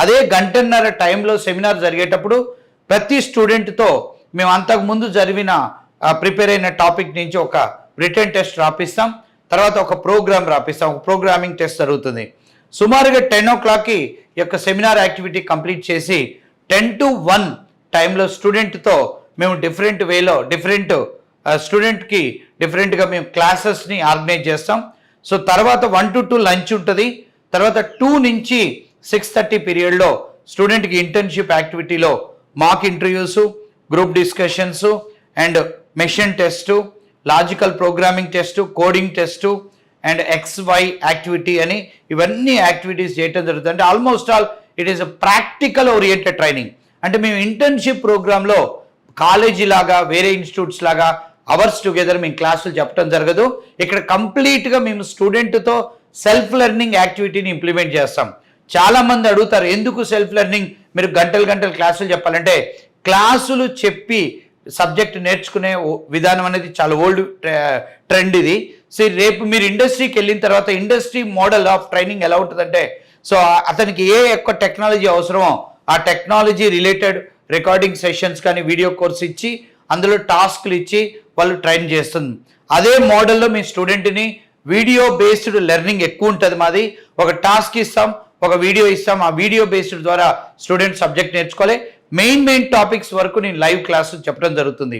అదే గంటన్నర టైంలో సెమినార్ జరిగేటప్పుడు ప్రతి స్టూడెంట్తో మేము అంతకుముందు జరిగిన ప్రిపేర్ అయిన టాపిక్ నుంచి ఒక రిటర్న్ టెస్ట్ రాపిస్తాం, తర్వాత ఒక ప్రోగ్రామ్ రాపిస్తాం, ఒక ప్రోగ్రామింగ్ టెస్ట్ జరుగుతుంది. సుమారుగా 10 o'clockకి ఈ యొక్క సెమినార్ యాక్టివిటీ కంప్లీట్ చేసి 10 to 1 టైంలో స్టూడెంట్తో మేము డిఫరెంట్ వేలో స్టూడెంట్కి డిఫరెంట్గా మేము క్లాసెస్ని ఆర్గనైజ్ చేస్తాం. సో తర్వాత 1 to 2 లంచ్ ఉంటుంది. తర్వాత 2 నుంచి 6:30 పీరియడ్లో స్టూడెంట్కి ఇంటర్న్షిప్ యాక్టివిటీలో mock interviews, group discussions and machine test, logical programming test, coding test and XY activity అని ఇవన్నీ యాక్టివిటీస్ చేయటం జరుగుతుంది. అంటే almost all it is a practical oriented training. అంటే మేము ఇంటర్న్షిప్ ప్రోగ్రాంలో కాలేజీ లాగా వేరే ఇన్స్టిట్యూట్స్ లాగా అవర్స్ టుగెదర్ మేము క్లాసులు చెప్పడం జరగదు. ఇక్కడ కంప్లీట్గా మేము స్టూడెంట్తో సెల్ఫ్ లెర్నింగ్ యాక్టివిటీని ఇంప్లిమెంట్ చేస్తాం. చాలామంది అడుగుతారు, ఎందుకు సెల్ఫ్ లెర్నింగ్ మీరు గంటలు క్లాసులు చెప్పాలంటే, క్లాసులు చెప్పి సబ్జెక్ట్ నేర్చుకునే విధానం అనేది చాలా ఓల్డ్ ట్రెండ్ ఇది. సో రేపు మీరు ఇండస్ట్రీకి వెళ్ళిన తర్వాత ఇండస్ట్రీ మోడల్ ఆఫ్ ట్రైనింగ్ ఎలా ఉంటుందంటే, సో అతనికి ఏ ఎక్కువ టెక్నాలజీ అవసరమో ఆ టెక్నాలజీ రిలేటెడ్ రికార్డింగ్ సెషన్స్ కానీ వీడియో కోర్స్ ఇచ్చి అందులో టాస్క్లు ఇచ్చి వాళ్ళు ట్రైన్ చేస్తుంది. అదే మోడల్లో మీ స్టూడెంట్ని వీడియో బేస్డ్ లెర్నింగ్ ఎక్కువ ఉంటుంది మాది. ఒక టాస్క్ ఇస్తాం, ఒక వీడియో ఇస్తాం, ఆ వీడియో బేస్డ్ ద్వారా స్టూడెంట్ సబ్జెక్ట్ నేర్చుకోవాలి. మెయిన్ టాపిక్స్ వరకు నేను లైవ్ క్లాసు చెప్పడం జరుగుతుంది.